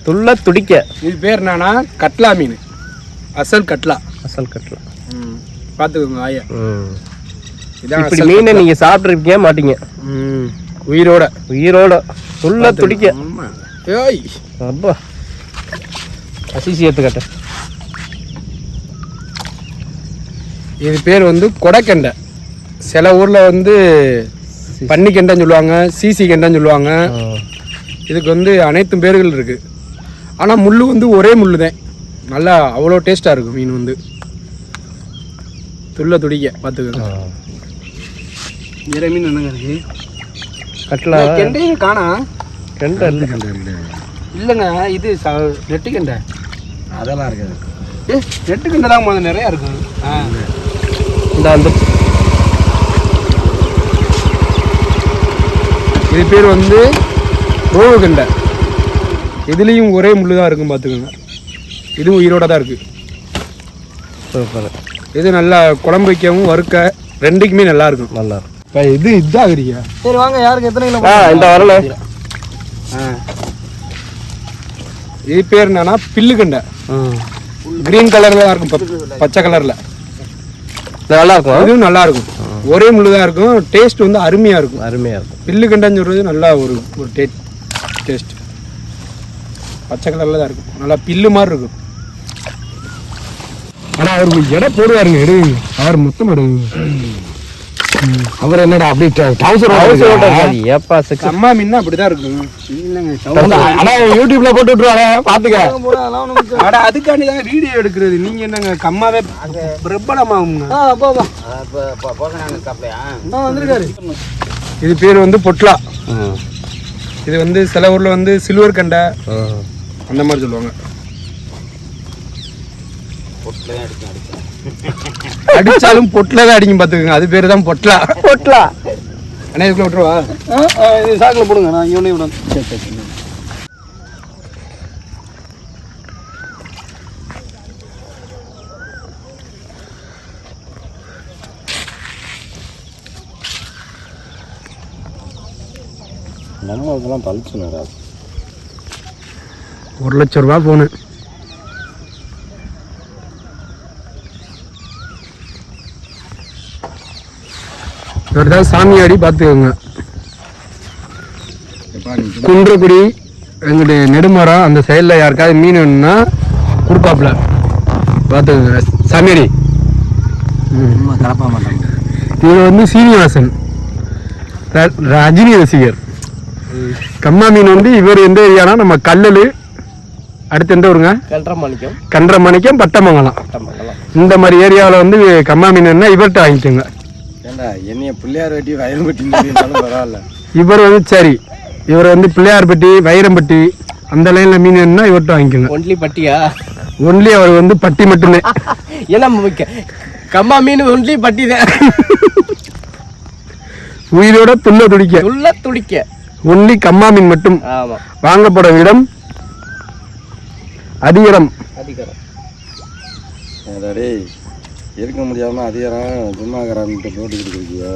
துள்ள துடிக்க. இது பேர் என்னன்னா கட்லா மீன். அசல் கட்லா. அசல் கட்லா. பார்த்துக்கோங்க ஆயா. இதான் இப்படி மீனை நீங்கள் சாப்பிட்ருக்கே மாட்டீங்க. உயிரோட உயிரோட துள்ள துடிக்க. ஏய் அப்பா அசிசி ஏற்றுக்கட்ட. இது பேர் வந்து கொடைக்கெண்டை. சில ஊரில் வந்து பன்னிக்கெண்டைன்னு சொல்லுவாங்க, சிசி கெண்டைன்னு சொல்லுவாங்க. இதுக்கு வந்து அனைத்து பேர்கள் இருக்குது. ஆனால் முள் வந்து ஒரே முள் தான். நல்லா அவ்வளோ டேஸ்ட்டாக இருக்கும் மீன் வந்து. துள்ள துடிக்க பார்த்துக்கோங்க. வேறு மீன் என்னங்க இருக்குது? கட்லா. கெண்டையும் காணா. கெண்டை இல்லை. கெண்டை இல்லை இல்லைங்க. இது நெட்டு கெண்டை அதெல்லாம் இருக்காது. நெட்டு கெண்டை தான் முதல்ல நிறையா இருக்கும். இந்த அந்த இது பேர் வந்து ரோகு கெண்டை. இதுலேயும் ஒரே முள் தான் இருக்கும் பார்த்துக்கோங்க. இதுவும் உயிரோட தான் இருக்குது. இது நல்லா குழம்பு வைக்கவும் வறுக்க ரெண்டுக்குமே நல்லா இருக்கும். நல்லா இருக்கும். இப்போ இது இதாகிறியா? சரி வாங்க, யாருக்கு எத்தனை கிலோ? இந்த வரல. இது பேர் என்னன்னா பில்லு கெண்டை. கிரீன் கலர்ல தான் இருக்கும், பச்சை கலர்ல நல்லா இருக்கும். இதுவும் நல்லா இருக்கும். ஒரே முள்ளு தான் இருக்கும். டேஸ்ட் வந்து அருமையா இருக்கும். அருமையா இருக்கும். பில்லு கெண்டைன்னு சொல்றது நல்லா ஒரு டேஸ்ட். பச்சை கலர்ல தான் இருக்கும். நல்லா பில்லு மாதிரி இருக்கும். ஆனா அவருக்கு எடை போடுவாருங்க. எடுங்க அவர் மொத்தம் எடுங்க. அவர் என்னடா அப்படி அம்மா மீன் அப்படிதான் இருக்கும். ஆனா யூடியூப்ல போட்டு விட்டுருவாங்க பாத்துக்க. அதுக்காண்டி தான் வீடியோ எடுக்கிறது. நீங்க என்னங்க கம்மாவே பிரபலமாகுங்க. இது பேர் வந்து பொட்லா. இது வந்து சில ஊர்ல வந்து சில்வர் கண்டை அந்த மாதிரி சொல்லுவாங்க. அடிச்சாலும் பொட்ல தான் அடிக்கும் பாத்துக்கோங்க. அது பேரு தான் பொட்லா. பொட்லா அண்ணா இதுக்குள்ள விட்டுருவா. இது சாக்கில் போடுங்க, நான் இவனே விடணும். சரி சரி. நம்ம இதெல்லாம் பழிச்சு வராது. 1 லட்சம் ரூபா போனு. இவர்தான் சாமியாடி பார்த்துக்கோங்க. குன்றக்குடி எங்களுடைய நெடுமரம் அந்த சைடில் யாருக்காவது மீன் வேணும்னா கொடுப்பாப்புல பார்த்துக்கோங்க. சாமியாடி கலப்பா மாட்டாங்க. இவர் வந்து சீனிவாசன் ரஜினி ரசிகர். கம்மா மீன் வந்து இவர் எந்த ஏரியானா நம்ம கல்லல், அடுத்து எந்த ஊருங்க? கன்றமணிக்கம் பட்டமங்கலம். இந்த மாதிரி ஏரியாவில் வந்து கம்மா மீன் இவர்கிட்ட வாங்கிக்கோங்க. என்னைய பிள்ளையார்பட்டி வைரம்பட்டி பரவாயில்ல. இவர் வந்து சரி, இவர் வந்து பிள்ளையார்பட்டி வைரம்பட்டி அந்த லைன்ல மீன் வேணும்னா இவர்கிட்ட வாங்கிக்கோங்க. ஒன்லி பட்டியா? ஒன்லி அவர் வந்து பட்டி மட்டுமே. ஏன்னா கம்மா மீன் ஒன்லி பட்டி தான். உயிரோட துள்ள துடிக்க. துள்ள துடிக்க ஒன்லி கம்மா மீன் மட்டும். வாங்கப்படும் இடம் அதிகரம். இருக்க முடியாம அதிகாரம் சும்மா போட்டுக்கிட்டு இருக்கியோ.